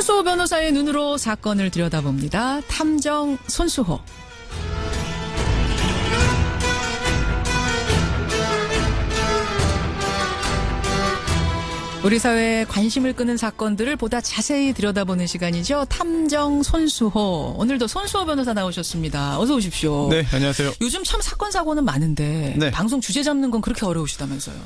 손수호 변호사의 눈으로 사건을 들여다봅니다. 탐정 손수호. 우리 사회에 관심을 끄는 사건들을 보다 자세히 들여다보는 시간이죠. 탐정 손수호. 오늘도 손수호 변호사 나오셨습니다. 어서 오십시오. 네, 안녕하세요. 요즘 참 사건 사고는 많은데 네. 방송 주제 잡는 건 그렇게 어려우시다면서요.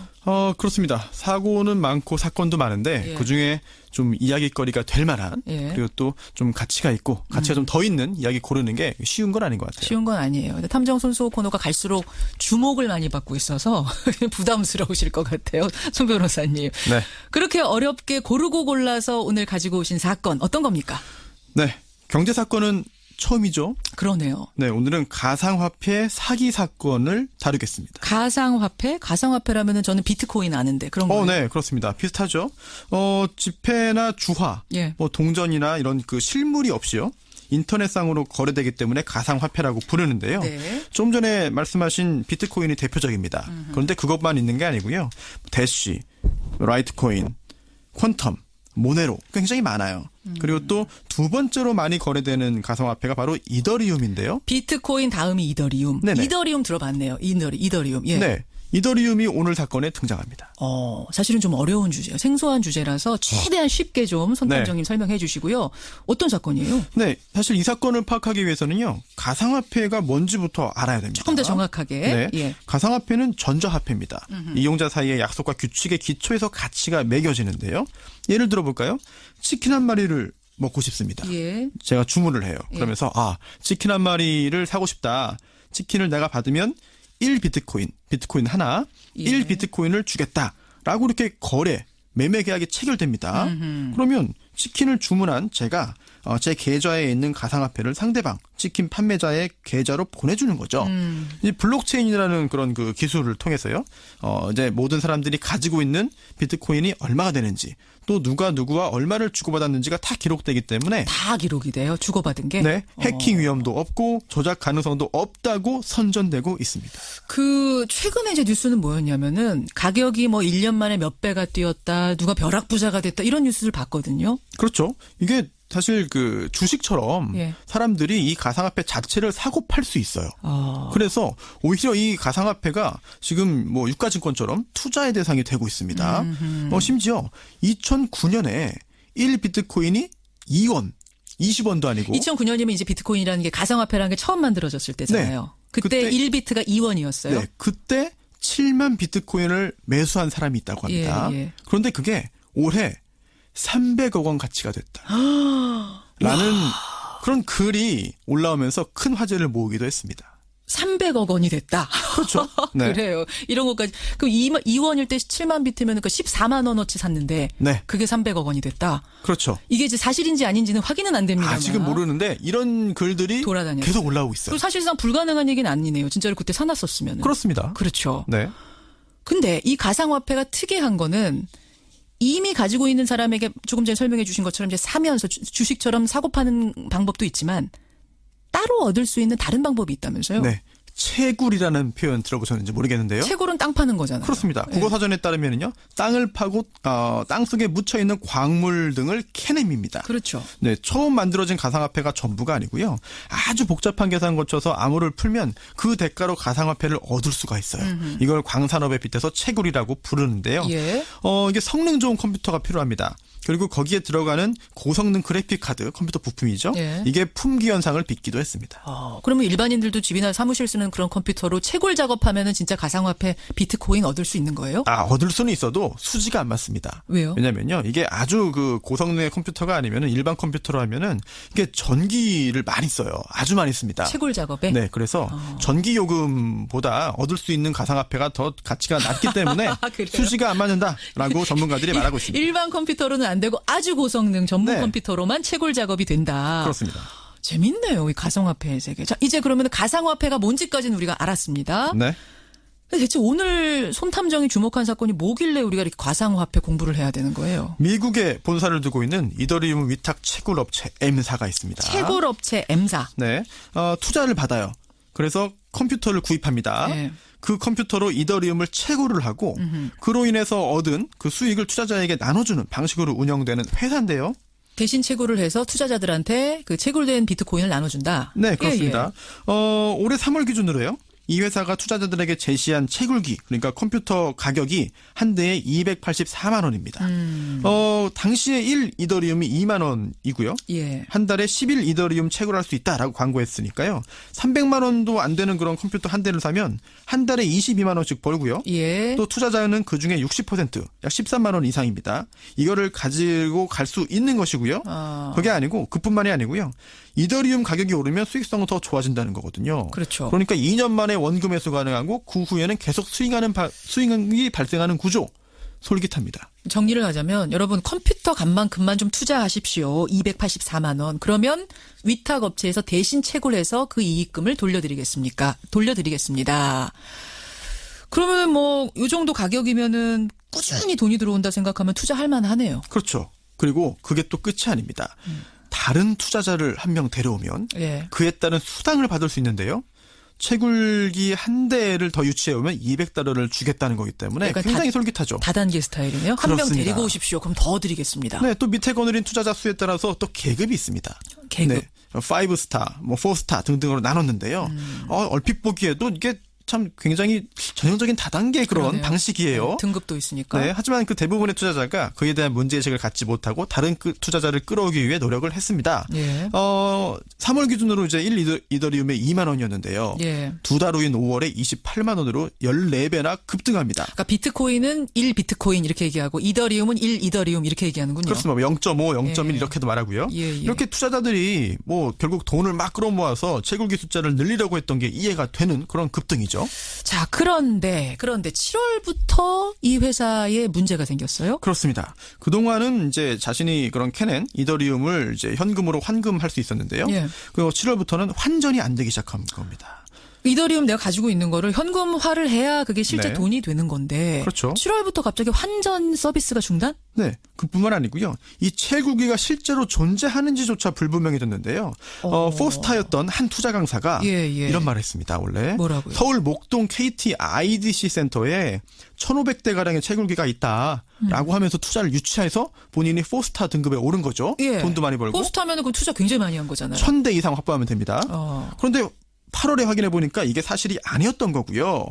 그렇습니다. 사고는 많고 사건도 많은데 예. 그중에 좀 이야기거리가 될 만한 예. 그리고 또 좀 가치가 있고 가치가 좀 더 있는 이야기 고르는 게 쉬운 건 아닌 것 같아요. 쉬운 건 아니에요. 근데 탐정 손수호 코너가 갈수록 주목을 많이 받고 있어서 부담스러우실 것 같아요. 손 변호사님. 네. 그렇게 어렵게 고르고 골라서 오늘 가지고 오신 사건 어떤 겁니까? 네. 경제 사건은 처음이죠. 그러네요. 네, 오늘은 가상화폐 사기 사건을 다루겠습니다. 가상화폐? 가상화폐라면은 저는 비트코인 아는데 그런 거예요. 네, 그렇습니다. 비슷하죠. 지폐나 주화, 예. 동전이나 이런 그 실물이 없이요. 인터넷상으로 거래되기 때문에 가상화폐라고 부르는데요. 네. 좀 전에 말씀하신 비트코인이 대표적입니다. 그런데 그것만 있는 게 아니고요. 대쉬, 라이트코인, 퀀텀, 모네로 굉장히 많아요. 그리고 또 두 번째로 많이 거래되는 가상화폐가 바로 이더리움인데요. 비트코인 다음이 이더리움. 네네. 이더리움 들어봤네요. 이더리움. 예. 네. 이더리움이 오늘 사건에 등장합니다. 사실은 좀 어려운 주제예요. 생소한 주제라서 최대한 쉽게 좀 손탐정님 설명해 주시고요. 어떤 사건이에요? 네. 사실 이 사건을 파악하기 위해서는요. 가상화폐가 뭔지부터 알아야 됩니다. 조금 더 정확하게. 네. 예. 가상화폐는 전자화폐입니다. 이용자 사이의 약속과 규칙의 기초에서 가치가 매겨지는데요. 예를 들어볼까요? 치킨 한 마리를 먹고 싶습니다. 예. 제가 주문을 해요. 그러면서 치킨 한 마리를 사고 싶다. 치킨을 내가 받으면 1비트코인 하나, 예. 1비트코인을 주겠다라고 이렇게 매매 계약이 체결됩니다. 그러면 치킨을 주문한 제가 제 계좌에 있는 가상화폐를 상대방 치킨 판매자의 계좌로 보내주는 거죠. 이 블록체인이라는 그런 그 기술을 통해서요. 이제 모든 사람들이 가지고 있는 비트코인이 얼마가 되는지 또 누가 누구와 얼마를 주고받았는지가 다 기록되기 때문에 다 기록이 돼요. 주고받은 게. 네, 해킹 위험도 없고 조작 가능성도 없다고 선전되고 있습니다. 최근에 이제 뉴스는 뭐였냐면은 가격이 1년 만에 몇 배가 뛰었다. 누가 벼락부자가 됐다. 이런 뉴스를 봤거든요. 그렇죠. 이게 사실 그 주식처럼 예. 사람들이 이 가상화폐 자체를 사고 팔 수 있어요. 그래서 오히려 이 가상화폐가 지금 유가증권처럼 투자의 대상이 되고 있습니다. 심지어 2009년에 1비트코인이 2원, 20원도 아니고 2009년이면 이제 비트코인이라는 게 가상화폐라는 게 처음 만들어졌을 때잖아요. 네. 그때 1비트가 2원이었어요. 네, 그때 7만 비트코인을 매수한 사람이 있다고 합니다. 예. 그런데 그게 올해 300억 원 가치가 됐다. 라는 그런 글이 올라오면서 큰 화제를 모으기도 했습니다. 300억 원이 됐다. 그렇죠. 네. 그래요. 이런 것까지. 그럼 2원일 때 7만 비트면 14만 원어치 샀는데 네. 그게 300억 원이 됐다. 그렇죠. 이게 이제 사실인지 아닌지는 확인은 안 됩니다. 지금 모르는데 이런 글들이 돌아다녔어요. 계속 올라오고 있어요. 그리고 사실상 불가능한 얘기는 아니네요. 진짜로 그때 사놨었으면. 그렇습니다. 그렇죠. 네. 근데 이 가상화폐가 특이한 거는 이미 가지고 있는 사람에게 조금 전에 설명해 주신 것처럼 이제 사면서 주식처럼 사고 파는 방법도 있지만 따로 얻을 수 있는 다른 방법이 있다면서요? 네. 채굴이라는 표현 들어보셨는지 모르겠는데요. 채굴은 땅 파는 거잖아요. 그렇습니다. 국어사전에 따르면요, 땅을 파고 땅 속에 묻혀 있는 광물 등을 캐냄입니다. 그렇죠. 네, 처음 만들어진 가상화폐가 전부가 아니고요. 아주 복잡한 계산 거쳐서 암호를 풀면 그 대가로 가상화폐를 얻을 수가 있어요. 이걸 광산업에 빗대서 채굴이라고 부르는데요. 예. 이게 성능 좋은 컴퓨터가 필요합니다. 그리고 거기에 들어가는 고성능 그래픽 카드 컴퓨터 부품이죠. 예. 이게 품귀 현상을 빚기도 했습니다. 그러면 일반인들도 집이나 사무실 쓰는 그런 컴퓨터로 채굴 작업하면은 진짜 가상화폐 비트코인 얻을 수 있는 거예요? 얻을 수는 있어도 수지가 안 맞습니다. 왜요? 왜냐면요, 이게 아주 그 고성능의 컴퓨터가 아니면은 일반 컴퓨터로 하면은 이게 전기를 많이 써요. 아주 많이 씁니다. 채굴 작업에? 네, 그래서 전기 요금보다 얻을 수 있는 가상화폐가 더 가치가 낮기 때문에 수지가 안 맞는다라고 전문가들이 말하고 있습니다. 일반 컴퓨터로는 안 되고 아주 고성능 전문 네. 컴퓨터로만 채굴 작업이 된다. 그렇습니다. 재밌네요. 이 가상화폐의 세계. 자, 이제 그러면 가상화폐가 뭔지까지는 우리가 알았습니다. 네. 대체 오늘 손탐정이 주목한 사건이 뭐길래 우리가 이렇게 가상화폐 공부를 해야 되는 거예요? 미국에 본사를 두고 있는 이더리움 위탁 채굴 업체 M사가 있습니다. 채굴 업체 M사. 네. 투자를 받아요. 그래서 컴퓨터를 구입합니다. 네. 그 컴퓨터로 이더리움을 채굴을 하고 그로 인해서 얻은 그 수익을 투자자에게 나눠주는 방식으로 운영되는 회사인데요. 대신 채굴을 해서 투자자들한테 그 채굴된 비트코인을 나눠준다. 네, 그렇습니다. 올해 3월 기준으로요. 이 회사가 투자자들에게 제시한 채굴기, 그러니까 컴퓨터 가격이 한 대에 284만 원입니다. 당시에 1 이더리움이 2만 원이고요. 예. 한 달에 11 이더리움 채굴할 수 있다라고 광고했으니까요. 300만 원도 안 되는 그런 컴퓨터 한 대를 사면 한 달에 22만 원씩 벌고요. 예. 또 투자자는 그중에 60%, 약 13만 원 이상입니다. 이거를 가지고 갈 수 있는 것이고요. 그게 아니고 그뿐만이 아니고요. 이더리움 가격이 오르면 수익성은 더 좋아진다는 거거든요. 그렇죠. 그러니까 2년 만에 원금 회수 가능하고 그 후에는 계속 수익이 발생하는 구조. 솔깃합니다. 정리를 하자면 여러분 컴퓨터 값만큼만 좀 투자하십시오. 284만 원. 그러면 위탁 업체에서 대신 채굴해서 그 이익금을 돌려드리겠습니다. 그러면은 뭐 이 정도 가격이면은 꾸준히 돈이 들어온다 생각하면 투자할 만하네요. 그렇죠. 그리고 그게 또 끝이 아닙니다. 다른 투자자를 한 명 데려오면 예. 그에 따른 수당을 받을 수 있는데요. 채굴기 한 대를 더 유치해오면 $200을 주겠다는 거기 때문에 그러니까 굉장히 솔깃하죠. 다단계 스타일이네요. 한 명 그렇습니다. 데리고 오십시오. 그럼 더 드리겠습니다. 네, 또 밑에 거느린 투자자 수에 따라서 또 계급이 있습니다. 계급. 네, 5스타, 뭐 4스타 등등으로 나눴는데요. 얼핏 보기에도 이게 참 굉장히 전형적인 다단계 그런 그러네요. 방식이에요. 네, 등급도 있으니까. 네, 하지만 그 대부분의 투자자가 그에 대한 문제의식을 갖지 못하고 다른 투자자를 끌어오기 위해 노력을 했습니다. 예. 3월 기준으로 이제 1 이더리움에 2만 원이었는데요. 예. 두 달 후인 5월에 28만 원으로 14배나 급등합니다. 그러니까 비트코인은 1 비트코인 이렇게 얘기하고 이더리움은 1 이더리움 이렇게 얘기하는군요. 그렇습니다. 0.5, 0.1 예. 이렇게도 말하고요. 예, 예. 이렇게 투자자들이 뭐 결국 돈을 막 끌어모아서 채굴기 숫자를 늘리려고 했던 게 이해가 되는 그런 급등이죠. 자, 그런데 7월부터 이 회사에 문제가 생겼어요? 그렇습니다. 그동안은 이제 자신이 그런 캐넨, 이더리움을 이제 현금으로 환금할 수 있었는데요. 예. 그리고 7월부터는 환전이 안 되기 시작한 겁니다. 이더리움 내가 가지고 있는 거를 현금화를 해야 그게 실제 네. 돈이 되는 건데. 그렇죠. 7월부터 갑자기 환전 서비스가 중단? 네, 그뿐만 아니고요. 이 채굴기가 실제로 존재하는지조차 불분명해졌는데요. 포스타였던 한 투자 강사가 예. 이런 말을 했습니다. 원래 뭐라고요? 서울 목동 KT IDC 센터에 1,500대 가량의 채굴기가 있다라고 하면서 투자를 유치해서 본인이 포스타 등급에 오른 거죠. 예. 돈도 많이 벌고 포스트하면은 그 투자 굉장히 많이 한 거잖아요. 1,000대 이상 확보하면 됩니다. 그런데 8월에 확인해 보니까 이게 사실이 아니었던 거고요.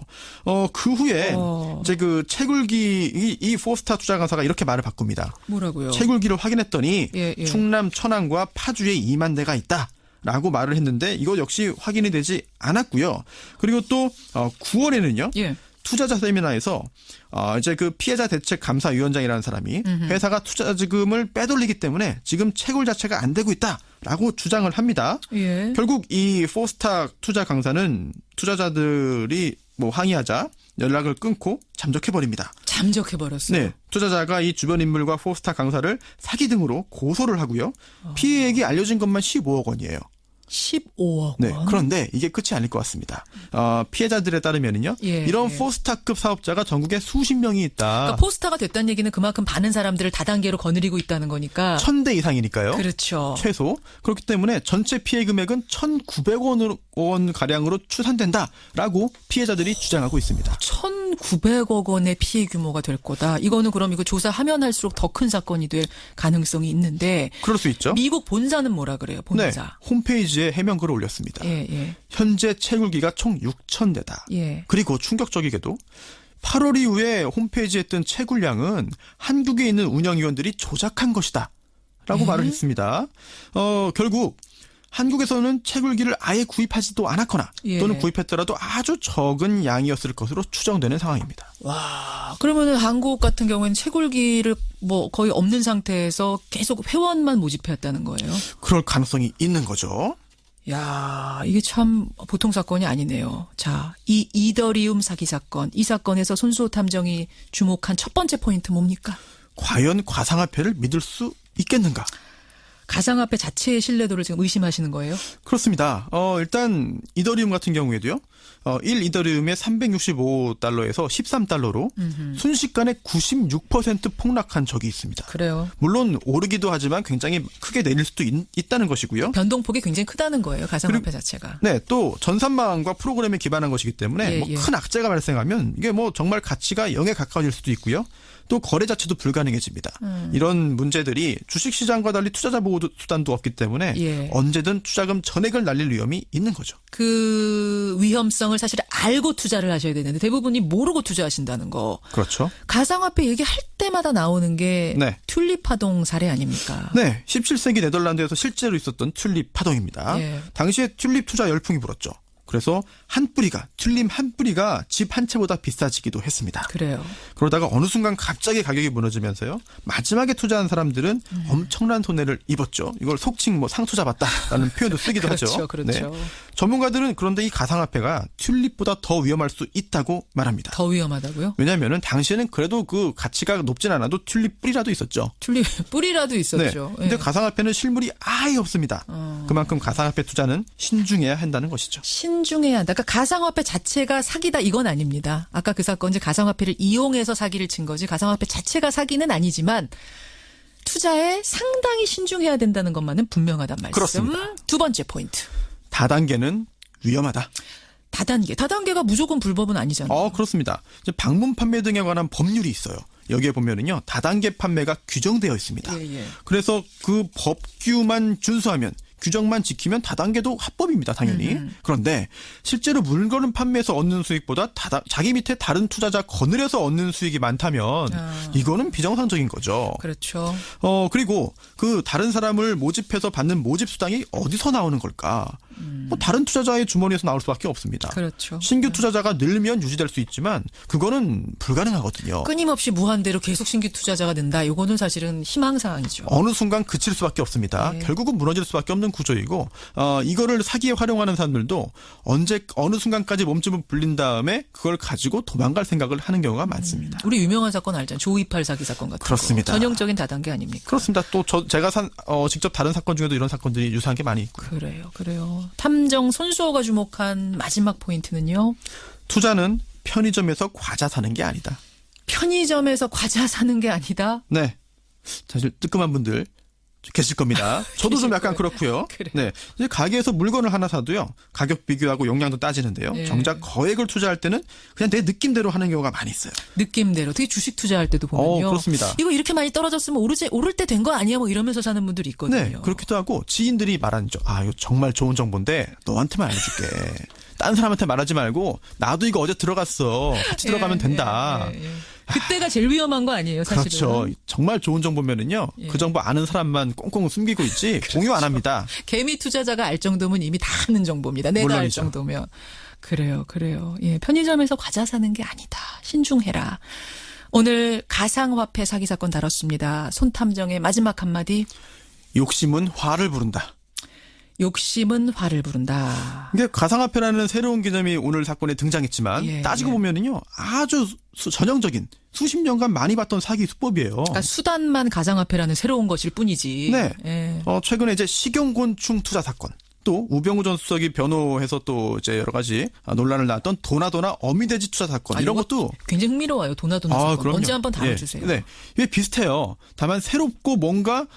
그 후에 이제 그 채굴기 이 포스타 투자 강사가 이렇게 말을 바꿉니다. 뭐라고요? 채굴기를 확인했더니 예. 충남 천안과 파주에 2만 대가 있다. 라고 말을 했는데 이거 역시 확인이 되지 않았고요. 그리고 또 9월에는요. 예. 투자자 세미나에서 이제 그 피해자 대책 감사위원장이라는 사람이 회사가 투자자금을 빼돌리기 때문에 지금 채굴 자체가 안 되고 있다라고 주장을 합니다. 예. 결국 이 포스타 투자 강사는 투자자들이 뭐 항의하자 연락을 끊고 잠적해버립니다. 잠적해버렸어요. 네, 투자자가 이 주변 인물과 포스타 강사를 사기 등으로 고소를 하고요. 피해액이 알려진 것만 15억 원이에요. 15억 네, 원. 그런데 이게 끝이 아닐 것 같습니다. 피해자들에 따르면은요, 예, 이런 예. 포스타급 사업자가 전국에 수십 명이 있다. 그러니까 포스타가 됐다는 얘기는 그만큼 많은 사람들을 다단계로 거느리고 있다는 거니까. 1,000대 이상이니까요. 그렇죠. 최소. 그렇기 때문에 전체 피해 금액은 1,900원 가량으로 추산된다라고 피해자들이 주장하고 있습니다. 1,900억 원의 피해 규모가 될 거다. 이거는 그럼 이거 조사하면 할수록 더 큰 사건이 될 가능성이 있는데. 그럴 수 있죠. 미국 본사는 뭐라 그래요? 네, 본사. 홈페이지에 해명글을 올렸습니다. 예. 현재 채굴기가 총 6,000대다. 예. 그리고 충격적이게도 8월 이후에 홈페이지에 뜬 채굴량은 한국에 있는 운영위원들이 조작한 것이다. 라고 말을 했습니다. 결국 한국에서는 채굴기를 아예 구입하지도 않았거나 예. 또는 구입했더라도 아주 적은 양이었을 것으로 추정되는 상황입니다. 와, 그러면은 한국 같은 경우에는 채굴기를 뭐 거의 없는 상태에서 계속 회원만 모집해왔다는 거예요. 그럴 가능성이 있는 거죠. 야, 이게 참 보통 사건이 아니네요. 자, 이 이더리움 사기 사건, 이 사건에서 손수호 탐정이 주목한 첫 번째 포인트 뭡니까? 과연 가상화폐를 믿을 수 있겠는가? 가상화폐 자체의 신뢰도를 지금 의심하시는 거예요? 그렇습니다. 일단 이더리움 같은 경우에도요. 1 이더리움에 365달러에서 13달러로 순식간에 96% 폭락한 적이 있습니다. 그래요. 물론 오르기도 하지만 굉장히 크게 내릴 수도 있다는 것이고요. 변동폭이 굉장히 크다는 거예요. 가상화폐 자체가. 네, 또 전산망과 프로그램에 기반한 것이기 때문에 예. 큰 악재가 발생하면 이게 정말 가치가 0에 가까워질 수도 있고요. 또 거래 자체도 불가능해집니다. 이런 문제들이 주식시장과 달리 투자자 보호 수단도 없기 때문에 예. 언제든 투자금 전액을 날릴 위험이 있는 거죠. 그 위험성을 사실 알고 투자를 하셔야 되는데 대부분이 모르고 투자하신다는 거. 그렇죠. 가상화폐 얘기할 때마다 나오는 게 네. 튤립 파동 사례 아닙니까? 네, 17세기 네덜란드에서 실제로 있었던 튤립 파동입니다. 예. 당시에 튤립 투자 열풍이 불었죠. 그래서 튤립 한 뿌리가 집 한 채보다 비싸지기도 했습니다. 그래요. 그러다가 어느 순간 갑자기 가격이 무너지면서요. 마지막에 투자한 사람들은 엄청난 손해를 입었죠. 이걸 속칭 상투 잡았다라는 표현도 쓰기도 하죠. 그렇죠. 네. 전문가들은 그런데 이 가상화폐가 튤립보다 더 위험할 수 있다고 말합니다. 더 위험하다고요? 왜냐하면 당시에는 그래도 그 가치가 높진 않아도 튤립 뿌리라도 있었죠. 튤립 뿌리라도 있었죠. 네. 근데 예. 가상화폐는 실물이 아예 없습니다. 그만큼 가상화폐 투자는 신중해야 한다는 것이죠. 신중해야 한다. 그러니까 가상화폐 자체가 사기다 이건 아닙니다. 아까 그 사건 이제 가상화폐를 이용해서 사기를 친 거지 가상화폐 자체가 사기는 아니지만 투자에 상당히 신중해야 된다는 것만은 분명하단 말씀. 그렇습니다. 두 번째 포인트. 다단계는 위험하다. 다단계가 무조건 불법은 아니잖아요. 그렇습니다. 이제 방문 판매 등에 관한 법률이 있어요. 여기에 보면은요, 다단계 판매가 규정되어 있습니다. 예. 그래서 그 법규만 준수하면 규정만 지키면 다단계도 합법입니다, 당연히. 그런데 실제로 물건을 판매해서 얻는 수익보다 자기 밑에 다른 투자자 거느려서 얻는 수익이 많다면 이거는 비정상적인 거죠. 그렇죠. 그리고 그 다른 사람을 모집해서 받는 모집 수당이 어디서 나오는 걸까? 다른 투자자의 주머니에서 나올 수밖에 없습니다. 그렇죠. 신규 투자자가 늘면 유지될 수 있지만 그거는 불가능하거든요. 끊임없이 무한대로 계속 신규 투자자가 는다. 이거는 사실은 희망사항이죠. 어느 순간 그칠 수밖에 없습니다. 네. 결국은 무너질 수밖에 없는 구조이고 이거를 사기에 활용하는 사람들도 어느 순간까지 몸집을 불린 다음에 그걸 가지고 도망갈 생각을 하는 경우가 많습니다. 우리 유명한 사건 알잖아요. 조이팔 사기 사건 같은 그렇습니다. 거. 전형적인 다단계 아닙니까? 그렇습니다. 또 제가 직접 다른 사건 중에도 이런 사건들이 유사한 게 많이 있고요. 그래요. 탐정 손수호가 주목한 마지막 포인트는요. 투자는 편의점에서 과자 사는 게 아니다. 편의점에서 과자 사는 게 아니다. 네. 사실 뜨끔한 분들 계실 겁니다. 저도 좀 약간 그렇고요. 그래요. 네. 이제 가게에서 물건을 하나 사도요. 가격 비교하고 용량도 따지는데요. 네. 정작 거액을 투자할 때는 그냥 내 느낌대로 하는 경우가 많이 있어요. 느낌대로. 특히 주식 투자할 때도 보면요. 그렇습니다. 이거 이렇게 많이 떨어졌으면 오를 때 된 거 아니야? 뭐 이러면서 사는 분들이 있거든요. 네. 그렇기도 하고 지인들이 말하는 이거 정말 좋은 정보인데 너한테만 알려줄게. 딴 사람한테 말하지 말고 나도 이거 어제 들어갔어. 같이 들어가면 된다. 예. 그때가 제일 위험한 거 아니에요, 사실은. 그렇죠. 정말 좋은 정보면은요. 예. 그 정보 아는 사람만 꽁꽁 숨기고 있지 공유 안 합니다. 개미 투자자가 알 정도면 이미 다 아는 정보입니다. 내가 물론이죠. 알 정도면. 그래요. 예, 편의점에서 과자 사는 게 아니다. 신중해라. 오늘 가상화폐 사기 사건 다뤘습니다. 손탐정의 마지막 한마디. 욕심은 화를 부른다. 욕심은 화를 부른다. 이게 가상화폐라는 새로운 개념이 오늘 사건에 등장했지만 예, 따지고 예. 보면은요 아주 전형적인 수십 년간 많이 봤던 사기 수법이에요. 그러니까 수단만 가상화폐라는 새로운 것일 뿐이지. 네. 예. 최근에 이제 식용곤충 투자 사건. 또 우병우 전 수석이 변호해서 또 이제 여러 가지 논란을 낳았던 도나도나 어미돼지 투자 사건 이런 이거 것도 굉장히 흥미로워요. 도나도나 사건. 그럼요. 언제 한번 다뤄주세요. 네. 이게 비슷해요. 다만 새롭고 뭔가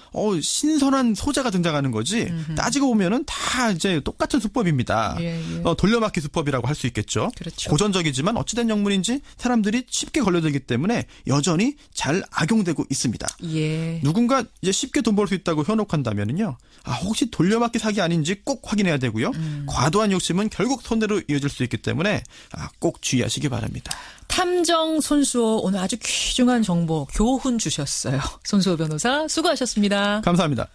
신선한 소재가 등장하는 거지. 따지고 보면은 다 이제 똑같은 수법입니다. 예. 돌려막기 수법이라고 할 수 있겠죠. 그렇죠. 고전적이지만 어찌된 영문인지 사람들이 쉽게 걸려들기 때문에 여전히 잘 악용되고 있습니다. 예. 누군가 이제 쉽게 돈 벌 수 있다고 현혹한다면은요. 혹시 돌려막기 사기 아닌지 꼭 확인해야 되고요. 과도한 욕심은 결국 손해로 이어질 수 있기 때문에 꼭 주의하시기 바랍니다. 탐정 손수호 오늘 아주 귀중한 정보 교훈 주셨어요. 손수호 변호사 수고하셨습니다. 감사합니다.